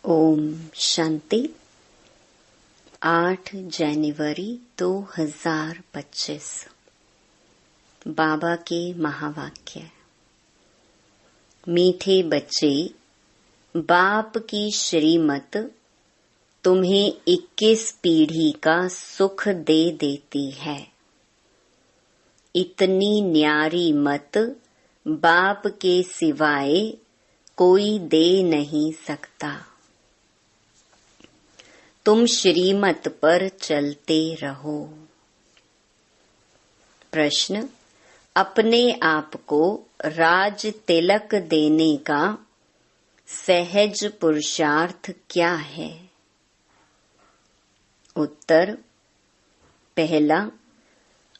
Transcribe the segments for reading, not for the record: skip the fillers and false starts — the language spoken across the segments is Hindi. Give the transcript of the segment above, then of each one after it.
ओम शांति। 8 जनवरी 2025। बाबा के महावाक्य। मीठे बच्चे, बाप की श्रीमत तुम्हें 21 पीढ़ी का सुख दे देती है। इतनी न्यारी मत बाप के सिवाय कोई दे नहीं सकता। तुम श्रीमत पर चलते रहो। प्रश्न: अपने आप को राज तिलक देने का सहज पुरुषार्थ क्या है? उत्तर: पहला,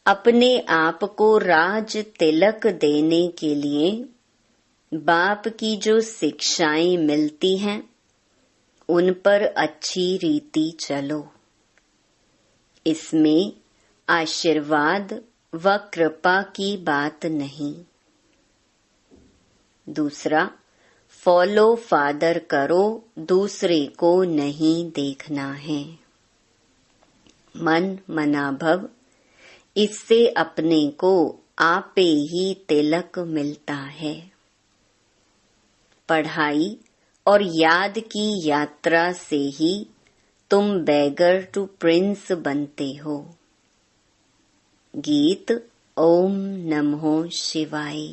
अपने आप को राज तिलक देने के लिए बाप की जो शिक्षाएं मिलती हैं उन पर अच्छी रीति चलो। इसमें आशीर्वाद व कृपा की बात नहीं। दूसरा, फॉलो फादर करो, दूसरे को नहीं देखना है। मन मनाभव, इससे अपने को आपे ही तिलक मिलता है। पढ़ाई और याद की यात्रा से ही तुम बैगर टू प्रिंस बनते हो। गीत ओम नमो शिवाय।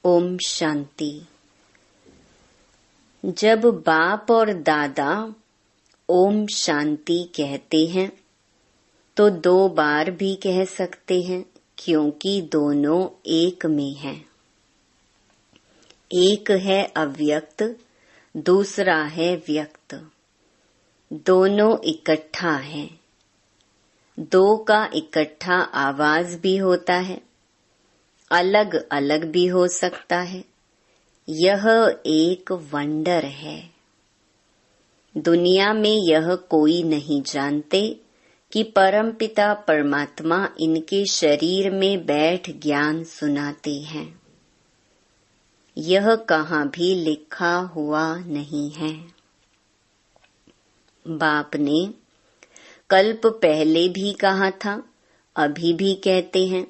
ओम शांति। जब बाप और दादा ओम शांति कहते हैं तो 2 बार भी कह सकते हैं, क्योंकि दोनों एक में हैं। एक है अव्यक्त, दूसरा है व्यक्त। दोनों इकट्ठा है। 2 का इकट्ठा आवाज भी होता है, अलग अलग भी हो सकता है। यह एक वंडर है। दुनिया में यह कोई नहीं जानते कि परमपिता परमात्मा इनके शरीर में बैठ ज्ञान सुनाते हैं। यह कहाँ भी लिखा हुआ नहीं है। बाप ने कल्प पहले भी कहा था, अभी भी कहते हैं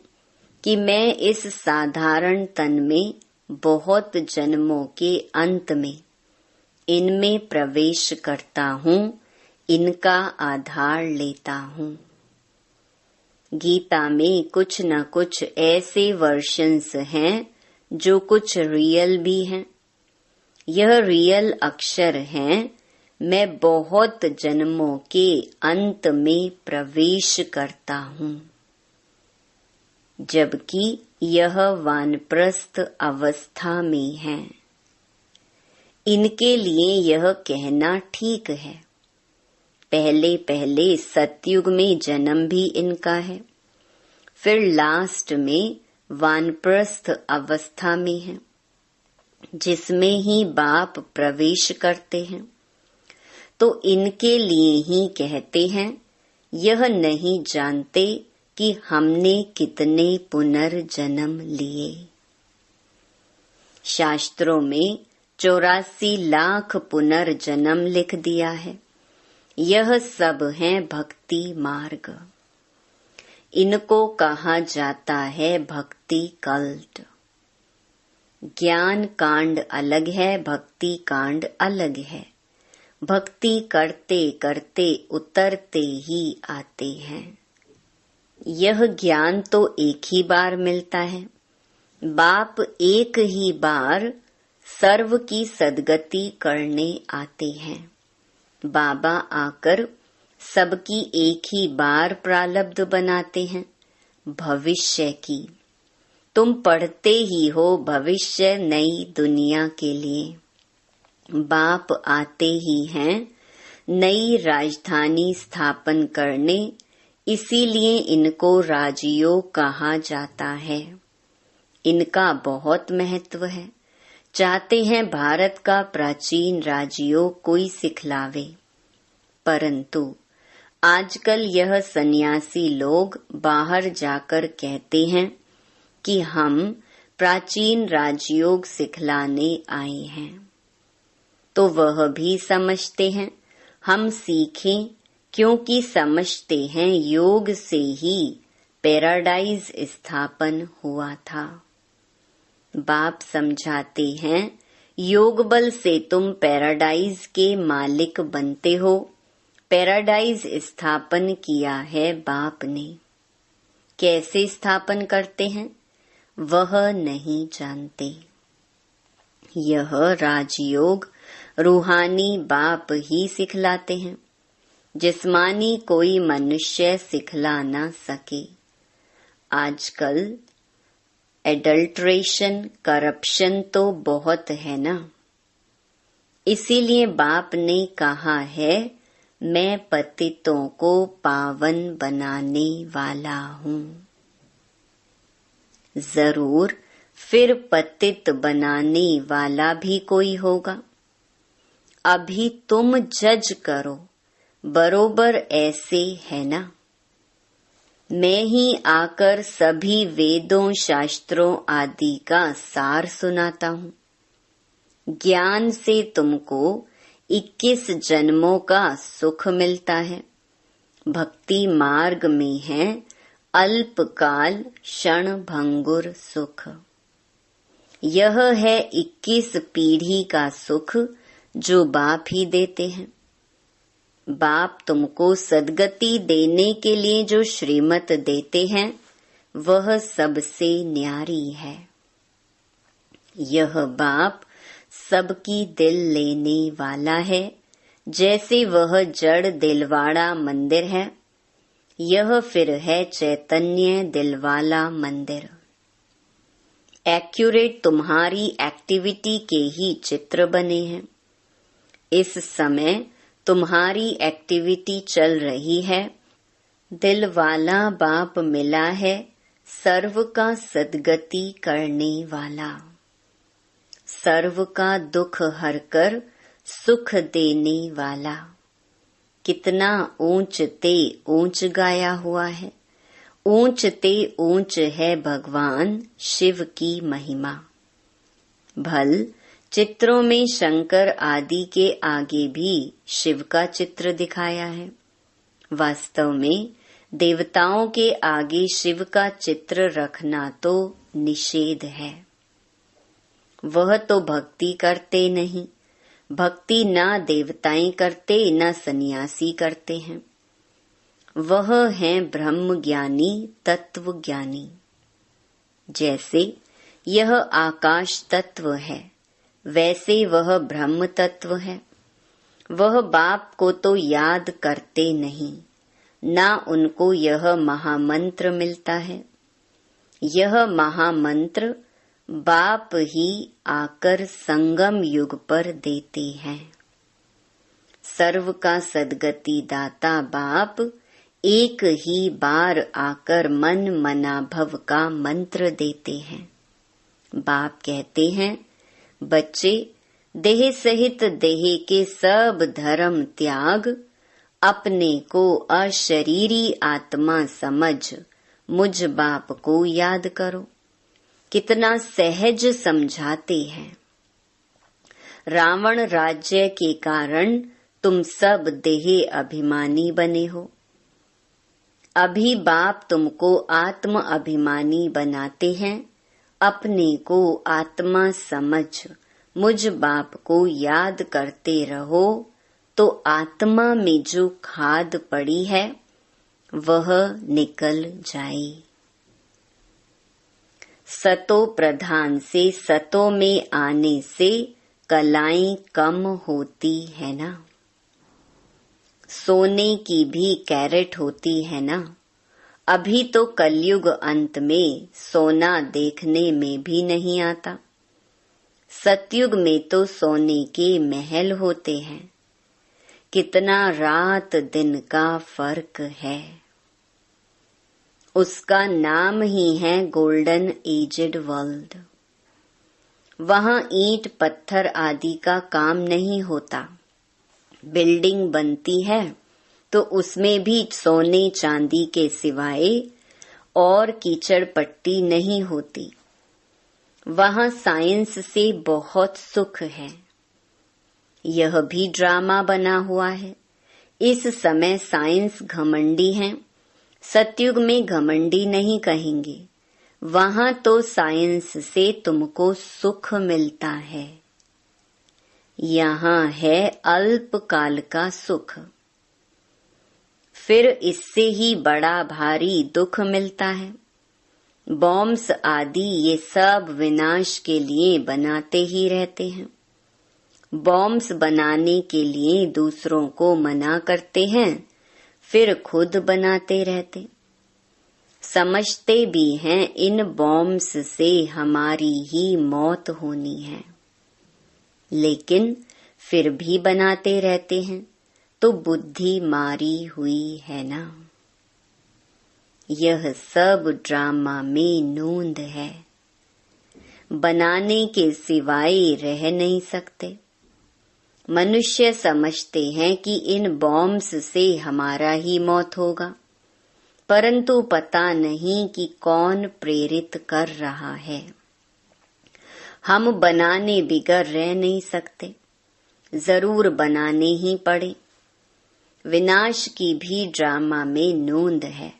कि मैं इस साधारण तन में बहुत जन्मों के अंत में इनमें प्रवेश करता हूँ, इनका आधार लेता हूँ। गीता में कुछ न कुछ ऐसे वर्शंस हैं जो कुछ रियल भी हैं। यह रियल अक्षर हैं, मैं बहुत जन्मों के अंत में प्रवेश करता हूँ, जबकि यह वानप्रस्थ अवस्था में है। इनके लिए यह कहना ठीक है। पहले पहले सतयुग में जन्म भी इनका है, फिर लास्ट में वानप्रस्थ अवस्था में है, जिसमें ही बाप प्रवेश करते हैं। तो इनके लिए ही कहते हैं, यह नहीं जानते कि हमने कितने पुनर्जन्म लिए। शास्त्रों में 84 लाख पुनर्जन्म लिख दिया है। यह सब है भक्ति मार्ग। इनको कहा जाता है भक्ति कल्ट। ज्ञान कांड अलग है, भक्ति कांड अलग है। भक्ति करते करते उतरते ही आते हैं। यह ज्ञान तो एक ही बार मिलता है। बाप एक ही बार सर्व की सद्गति करने आते हैं। बाबा आकर सबकी एक ही बार प्रारब्ध बनाते हैं भविष्य की। तुम पढ़ते ही हो भविष्य नई दुनिया के लिए। बाप आते ही हैं नई राजधानी स्थापन करने, इसीलिए इनको राजयोग कहा जाता है। इनका बहुत महत्व है। चाहते हैं भारत का प्राचीन राजयोग कोई सिखलावे, परंतु आजकल यह सन्यासी लोग बाहर जाकर कहते हैं कि हम प्राचीन राजयोग सिखलाने आए हैं। तो वह भी समझते हैं। हम सीखें क्योंकि समझते हैं योग से ही पैराडाइज स्थापन हुआ था। बाप समझाते हैं योग बल से तुम पैराडाइज के मालिक बनते हो। पैराडाइज स्थापन किया है बाप ने। कैसे स्थापन करते हैं वह नहीं जानते। यह राजयोग रूहानी बाप ही सिखलाते हैं। जिस्मानी कोई मनुष्य सिखला ना सके। आजकल एडल्ट्रेशन, करप्शन तो बहुत है ना। इसीलिए बाप ने कहा है मैं पतितों को पावन बनाने वाला हूँ। जरूर फिर पतित बनाने वाला भी कोई होगा। अभी तुम जज करो, बरोबर ऐसे है ना। मैं ही आकर सभी वेदों शास्त्रों आदि का सार सुनाता हूँ। ज्ञान से तुमको 21 जन्मों का सुख मिलता है। भक्ति मार्ग में है अल्पकाल क्षण भंगुर सुख। यह है 21 पीढ़ी का सुख जो बाप ही देते हैं। बाप तुमको सद्गति देने के लिए जो श्रीमत देते हैं वह सबसे न्यारी है। यह बाप सबकी दिल लेने वाला है। जैसे वह जड़ दिलवाड़ा मंदिर है, यह फिर है चैतन्य दिलवाला मंदिर। एक्यूरेट तुम्हारी एक्टिविटी के ही चित्र बने हैं। इस समय तुम्हारी एक्टिविटी चल रही है। दिल वाला बाप मिला है, सर्व का सद्गति करने वाला। सर्व का दुख हरकर सुख देने वाला। कितना ऊंच ते ऊंच गाया हुआ है। ऊंच ते ऊंच है भगवान शिव की महिमा। भल चित्रों में शंकर आदि के आगे भी शिव का चित्र दिखाया है। वास्तव में देवताओं के आगे शिव का चित्र रखना तो निषेध है। वह तो भक्ति करते नहीं। भक्ति ना देवताएं करते न सन्यासी करते हैं। वह हैं ब्रह्म ज्ञानी, तत्व ज्ञानी। जैसे यह आकाश तत्व है, वैसे वह ब्रह्म तत्व है। वह बाप को तो याद करते नहीं, ना उनको यह महामंत्र मिलता है। यह महामंत्र बाप ही आकर संगम युग पर देते हैं। सर्व का सद्गति दाता बाप एक ही बार आकर मन मना भव का मंत्र देते हैं। बाप कहते हैं, बच्चे देह सहित देह के सब धर्म त्याग, अपने को अशरीरी आत्मा समझ मुझ बाप को याद करो। कितना सहज समझाते हैं। रावण राज्य के कारण तुम सब देह अभिमानी बने हो। अभी बाप तुमको आत्म अभिमानी बनाते हैं। अपने को आत्मा समझ मुझ बाप को याद करते रहो, तो आत्मा में जो खाद पड़ी है वह निकल जाए। सतो प्रधान से सतो में आने से कलाएं कम होती है ना। सोने की भी कैरेट होती है ना। अभी तो कलयुग अंत में सोना देखने में भी नहीं आता। सतयुग में तो सोने के महल होते हैं। कितना रात दिन का फर्क है। उसका नाम ही है गोल्डन एजेड वर्ल्ड। वहाँ ईंट पत्थर आदि का काम नहीं होता। बिल्डिंग बनती है तो उसमें भी सोने चांदी के सिवाय और कीचड़ पट्टी नहीं होती। वहाँ साइंस से बहुत सुख है। यह भी ड्रामा बना हुआ है। इस समय साइंस घमंडी है, सतयुग में घमंडी नहीं कहेंगे। वहां तो साइंस से तुमको सुख मिलता है, यहाँ है अल्पकाल का सुख, फिर इससे ही बड़ा भारी दुख मिलता है। बॉम्ब्स आदि ये सब विनाश के लिए बनाते ही रहते हैं। बॉम्ब्स बनाने के लिए दूसरों को मना करते हैं, फिर खुद बनाते रहते। समझते भी हैं इन बॉम्ब्स से हमारी ही मौत होनी है, लेकिन फिर भी बनाते रहते हैं, तो बुद्धि मारी हुई है ना। यह सब ड्रामा में नोंद है, बनाने के सिवाय रह नहीं सकते। मनुष्य समझते हैं कि इन बॉम्ब्स से हमारा ही मौत होगा, परंतु पता नहीं कि कौन प्रेरित कर रहा है। हम बनाने बिगर रह नहीं सकते, जरूर बनाने ही पड़े। विनाश की भी ड्रामा में नोंद है।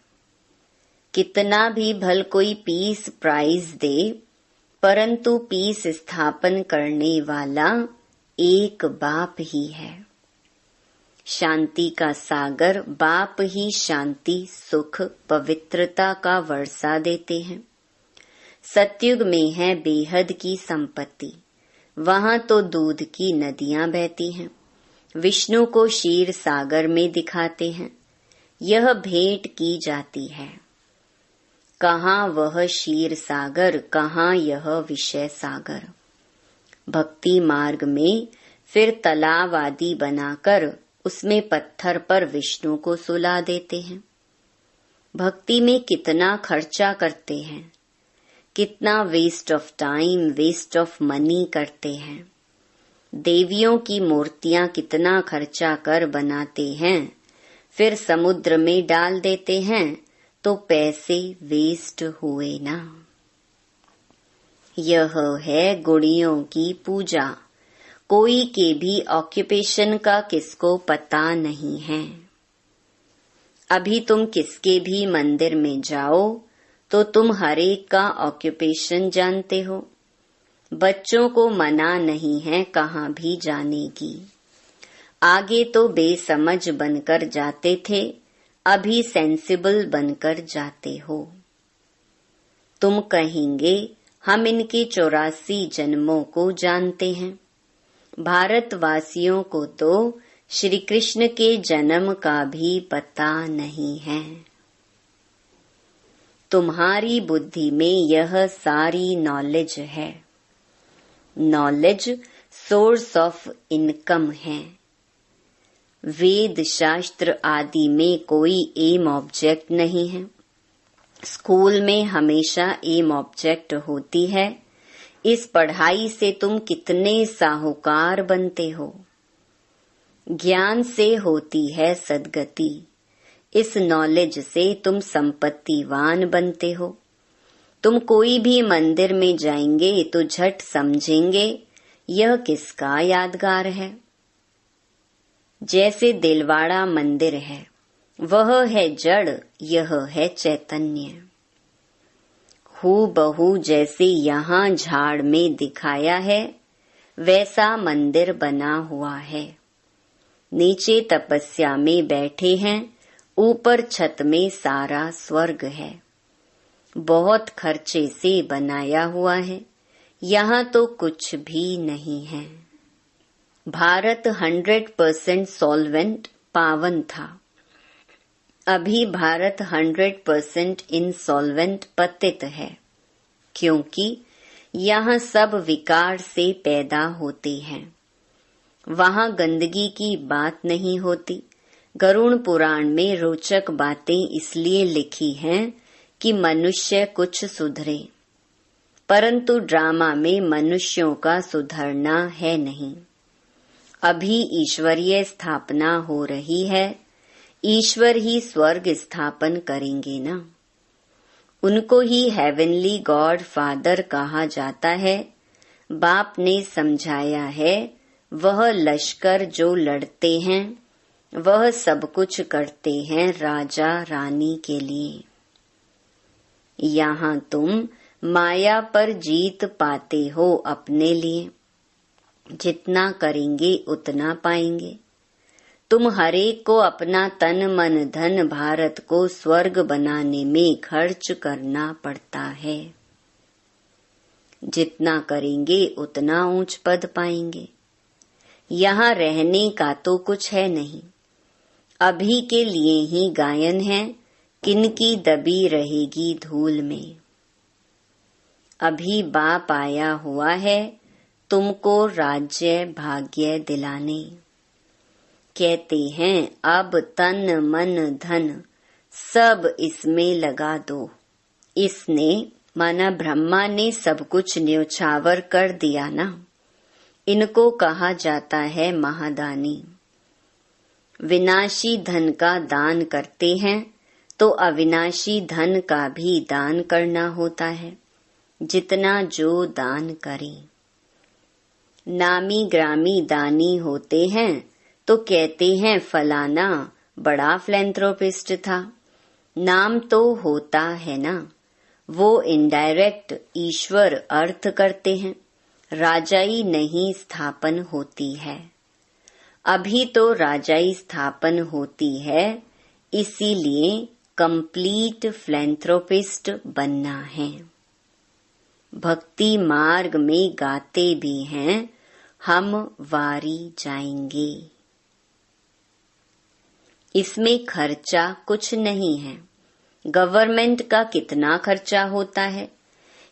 कितना भी भल कोई पीस प्राइज दे, परंतु पीस स्थापन करने वाला एक बाप ही है। शांति का सागर बाप ही शांति, सुख, पवित्रता का वर्षा देते हैं। सतयुग में है बेहद की संपत्ति, वहां तो दूध की नदियां बहती हैं। विष्णु को क्षीर सागर में दिखाते हैं, यह भेंट की जाती है। कहाँ वह क्षीर सागर, कहाँ यह विषय सागर। भक्ति मार्ग में फिर तालाब आदि बनाकर उसमें पत्थर पर विष्णु को सुला देते हैं। भक्ति में कितना खर्चा करते हैं, कितना waste of time, waste of money करते हैं। देवियों की मूर्तियां कितना खर्चा कर बनाते हैं, फिर समुद्र में डाल देते हैं, तो पैसे वेस्ट हुए ना। यह है गुड़ियों की पूजा। कोई के भी ऑक्यूपेशन का किसको पता नहीं है। अभी तुम किसके भी मंदिर में जाओ तो तुम हर एक का ऑक्यूपेशन जानते हो। बच्चों को मना नहीं है कहाँ भी जाने की। आगे तो बेसमझ बनकर जाते थे, अभी सेंसिबल बनकर जाते हो। तुम कहेंगे हम इनके 84 जन्मों को जानते हैं। भारतवासियों को तो श्री कृष्ण के जन्म का भी पता नहीं है। तुम्हारी बुद्धि में यह सारी नॉलेज है। नॉलेज सोर्स ऑफ इनकम है। वेद शास्त्र आदि में कोई एम ऑब्जेक्ट नहीं है। स्कूल में हमेशा एम ऑब्जेक्ट होती है। इस पढ़ाई से तुम कितने साहूकार बनते हो। ज्ञान से होती है सद्गति। इस नॉलेज से तुम संपत्तिवान बनते हो। तुम कोई भी मंदिर में जाएंगे तो झट समझेंगे यह किसका यादगार है। जैसे दिलवाड़ा मंदिर है, वह है जड़, यह है चैतन्य। हूबहू जैसे यहाँ झाड़ में दिखाया है, वैसा मंदिर बना हुआ है। नीचे तपस्या में बैठे हैं, ऊपर छत में सारा स्वर्ग है। बहुत खर्चे से बनाया हुआ है, यहाँ तो कुछ भी नहीं है। भारत 100% सॉल्वेंट पावन था। अभी भारत 100% इंसॉल्वेंट पतित है, क्योंकि यहाँ सब विकार से पैदा होते हैं। वहाँ गंदगी की बात नहीं होती। गरुड़ पुराण में रोचक बातें इसलिए लिखी हैं कि मनुष्य कुछ सुधरे, परंतु ड्रामा में मनुष्यों का सुधरना है नहीं। अभी ईश्वरीय स्थापना हो रही है। ईश्वर ही स्वर्ग स्थापन करेंगे ना। उनको ही हेवनली गॉड फादर कहा जाता है। बाप ने समझाया है, वह लश्कर जो लड़ते हैं, वह सब कुछ करते हैं राजा रानी के लिए। यहाँ तुम माया पर जीत पाते हो अपने लिए, जितना करेंगे उतना पाएंगे। तुम हरेक को अपना तन मन धन भारत को स्वर्ग बनाने में खर्च करना पड़ता है। जितना करेंगे उतना ऊंच पद पाएंगे। यहाँ रहने का तो कुछ है नहीं, अभी के लिए ही गायन है, किनकी दबी रहेगी धूल में। अभी बाप आया हुआ है तुमको राज्य भाग्य दिलाने। कहते हैं अब तन मन धन सब इसमें लगा दो। इसने माना ब्रह्मा ने सब कुछ न्योछावर कर दिया ना। इनको कहा जाता है महादानी। विनाशी धन का दान करते हैं तो अविनाशी धन का भी दान करना होता है, जितना जो दान करें। नामी ग्रामी दानी होते हैं तो कहते हैं फलाना बड़ा फिलैंथ्रोपिस्ट था। नाम तो होता है ना, वो इनडायरेक्ट ईश्वर अर्थ करते हैं, राजाई नहीं स्थापन होती है। अभी तो राजाई स्थापन होती है, इसीलिए कंप्लीट फिलैंथ्रोपिस्ट बनना है। भक्ति मार्ग में गाते भी हैं हम वारी जाएंगे। इसमें खर्चा कुछ नहीं है। गवर्नमेंट का कितना खर्चा होता है।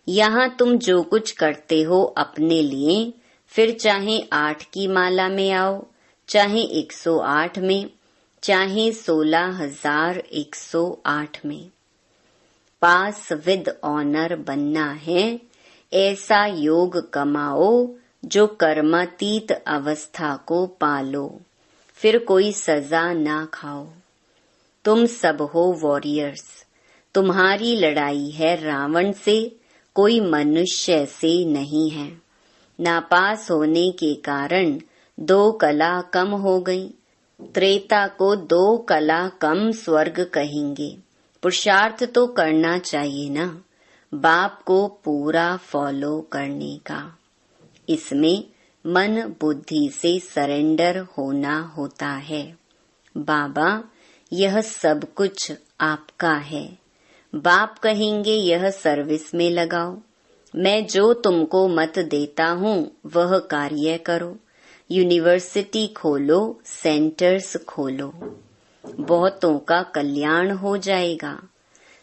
यहाँ तुम जो कुछ करते हो अपने लिए, फिर चाहे 8 की माला में आओ, चाहे 108 में, चाहे 16,108 में, पास विद ऑनर बनना है। ऐसा योग कमाओ जो कर्मातीत अवस्था को पालो, फिर कोई सजा ना खाओ। तुम सब हो वॉरियर्स। तुम्हारी लड़ाई है रावण से, कोई मनुष्य से नहीं है। नापास होने के कारण 2 कला कम हो गई। त्रेता को 2 कला कम स्वर्ग कहेंगे। पुरुषार्थ तो करना चाहिए ना, बाप को पूरा फॉलो करने का। इसमें मन बुद्धि से सरेंडर होना होता है। बाबा यह सब कुछ आपका है। बाप कहेंगे यह सर्विस में लगाओ। मैं जो तुमको मत देता हूँ वह कार्य करो। यूनिवर्सिटी खोलो, सेंटर्स खोलो, बहुतों का कल्याण हो जाएगा।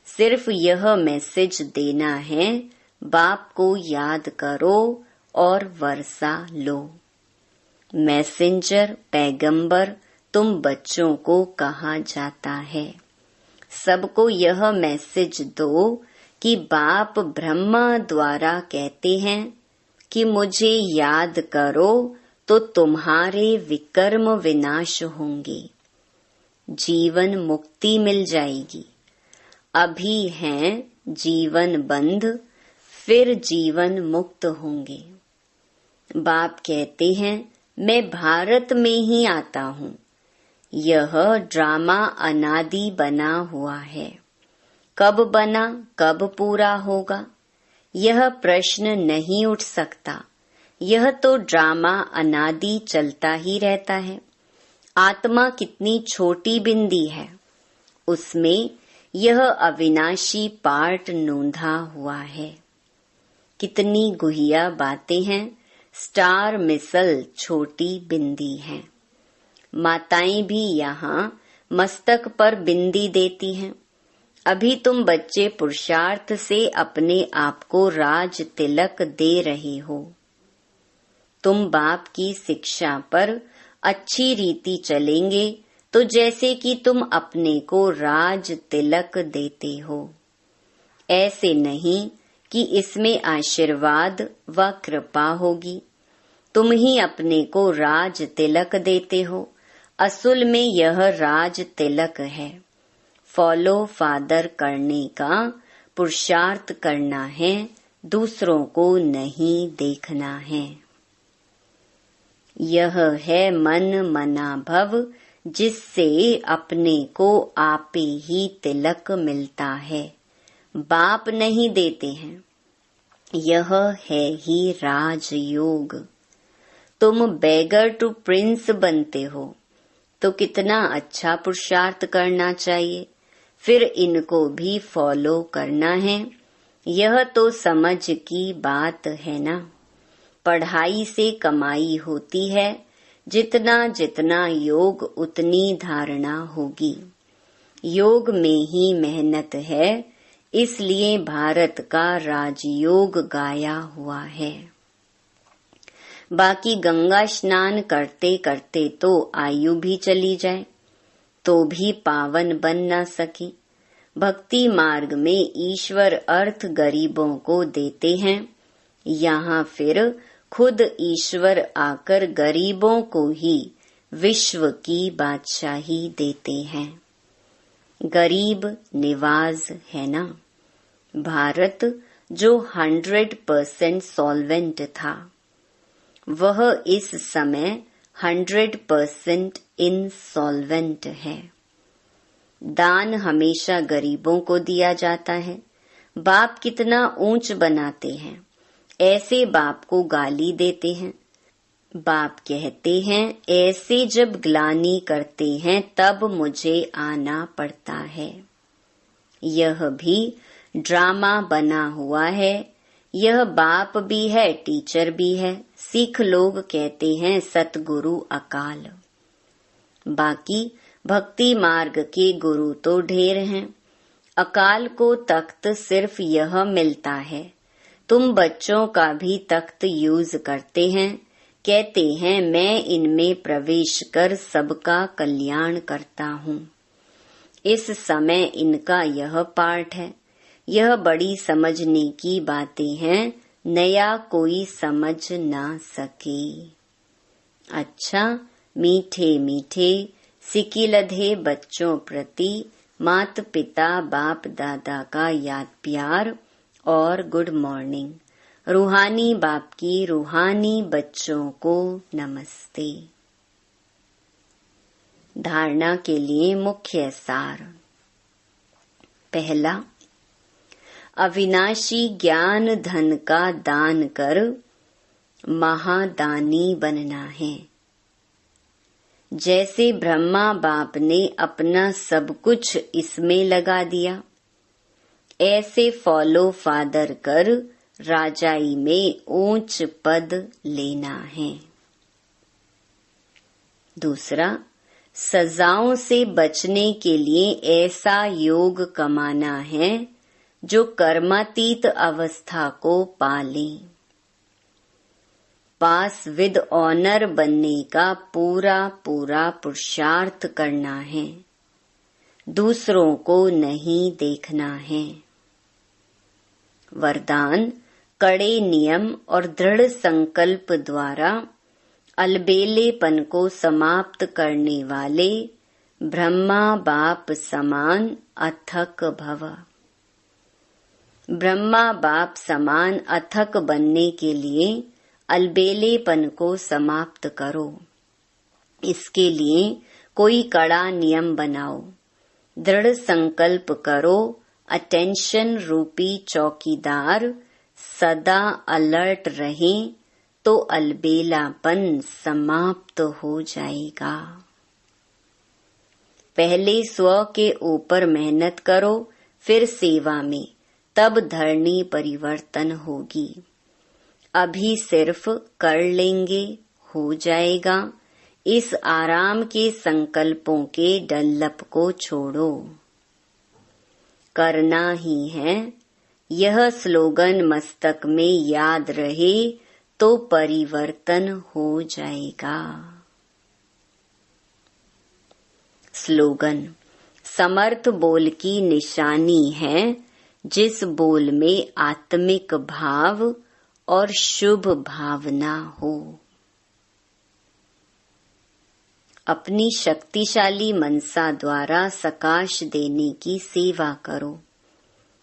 सिर्फ यह मैसेज देना है, बाप को याद करो और वर्षा लो। मैसेंजर पैगंबर तुम बच्चों को कहा जाता है। सबको यह मैसेज दो कि बाप ब्रह्मा द्वारा कहते हैं कि मुझे याद करो तो तुम्हारे विकर्म विनाश होंगे, जीवन मुक्ति मिल जाएगी। अभी हैं जीवन बंध, फिर जीवन मुक्त होंगे। बाप कहते हैं मैं भारत में ही आता हूँ। यह ड्रामा अनादि बना हुआ है। कब बना, कब पूरा होगा, यह प्रश्न नहीं उठ सकता। यह तो ड्रामा अनादि चलता ही रहता है। आत्मा कितनी छोटी बिंदी है, उसमें यह अविनाशी पार्ट नोंधा हुआ है। कितनी गुहिया बातें हैं। स्टार मिसल छोटी बिंदी है। माताएं भी यहाँ मस्तक पर बिंदी देती हैं। अभी तुम बच्चे पुरुषार्थ से अपने आप को राज तिलक दे रहे हो। तुम बाप की शिक्षा पर अच्छी रीति चलेंगे तो जैसे कि तुम अपने को राज तिलक देते हो। ऐसे नहीं कि इसमें आशीर्वाद व कृपा होगी। तुम ही अपने को राज तिलक देते हो। असल में यह राज तिलक है। फॉलो फादर करने का पुरुषार्थ करना है, दूसरों को नहीं देखना है। यह है मन मना भव, जिससे अपने को आपे ही तिलक मिलता है, बाप नहीं देते हैं। यह है ही राजयोग। तुम बेगर टू प्रिंस बनते हो तो कितना अच्छा पुरुषार्थ करना चाहिए, फिर इनको भी फॉलो करना है। यह तो समझ की बात है ना। पढ़ाई से कमाई होती है, जितना जितना योग उतनी धारणा होगी। योग में ही मेहनत है, इसलिए भारत का राजयोग गाया हुआ है। बाकी गंगा स्नान करते करते तो आयु भी चली जाए तो भी पावन बन न सकी। भक्ति मार्ग में ईश्वर अर्थ गरीबों को देते हैं, यहाँ फिर खुद ईश्वर आकर गरीबों को ही विश्व की बादशाही देते हैं। गरीब निवाज है ना। भारत जो 100% सॉल्वेंट था, वह इस समय 100% इनसॉल्वेंट है। दान हमेशा गरीबों को दिया जाता है। बाप कितना ऊंच बनाते हैं, ऐसे बाप को गाली देते हैं। बाप कहते हैं, ऐसे जब ग्लानि करते हैं तब मुझे आना पड़ता है। यह भी ड्रामा बना हुआ है। यह बाप भी है, टीचर भी है। सिख लोग कहते हैं सतगुरु अकाल। बाकी भक्ति मार्ग के गुरु तो ढेर हैं। अकाल को तख्त सिर्फ यह मिलता है। तुम बच्चों का भी तख्त यूज करते हैं, कहते हैं मैं इनमें प्रवेश कर सबका कल्याण करता हूँ। इस समय इनका यह पाठ है। यह बड़ी समझने की बातें हैं, नया कोई समझ ना सके। अच्छा, मीठे मीठे सिकिलधे बच्चों प्रति मात पिता बाप दादा का याद प्यार और गुड मॉर्निंग। रूहानी बाप की रूहानी बच्चों को नमस्ते। धारणा के लिए मुख्य सार। पहला, अविनाशी ज्ञान धन का दान कर महादानी बनना है। जैसे ब्रह्मा बाप ने अपना सब कुछ इसमें लगा दिया, ऐसे फॉलो फादर कर राजाई में ऊंच पद लेना है। दूसरा, सजाओं से बचने के लिए ऐसा योग कमाना है जो कर्मातीत अवस्था को पाले। पास विद ऑनर बनने का पूरा पूरा पुरुषार्थ करना है, दूसरों को नहीं देखना है। वरदान, कड़े नियम और दृढ़ संकल्प द्वारा अलबेलेपन को समाप्त करने वाले ब्रह्मा बाप समान अथक भव। ब्रह्मा बाप समान अथक बनने के लिए अलबेलेपन को समाप्त करो। इसके लिए कोई कड़ा नियम बनाओ, दृढ़ संकल्प करो। अटेंशन रूपी चौकीदार सदा अलर्ट रहें तो अलबेलापन समाप्त हो जाएगा। पहले स्व के ऊपर मेहनत करो, फिर सेवा में, तब धरनी परिवर्तन होगी। अभी सिर्फ कर लेंगे, हो जाएगा। इस आराम के संकल्पों के डल्लप को छोड़ो। करना ही है। यह स्लोगन मस्तक में याद रहे तो परिवर्तन हो जाएगा। स्लोगन, समर्थ बोल की निशानी है जिस बोल में आत्मिक भाव और शुभ भावना हो। अपनी शक्तिशाली मनसा द्वारा सकाश देने की सेवा करो।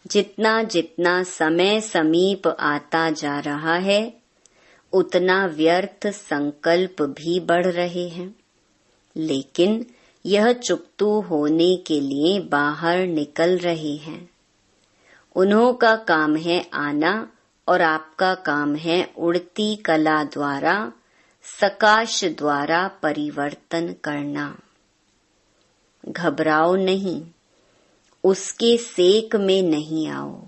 जितना जितना समय समीप आता जा रहा है, उतना व्यर्थ संकल्प भी बढ़ रहे हैं। लेकिन यह चुकतू होने के लिए बाहर निकल रहे हैं। उन्हों का काम है आना और आपका काम है उड़ती कला द्वारा, सकाश द्वारा परिवर्तन करना। घबराओ नहीं, उसके सेक में नहीं आओ।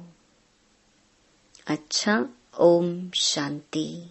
अच्छा, ओम शांति।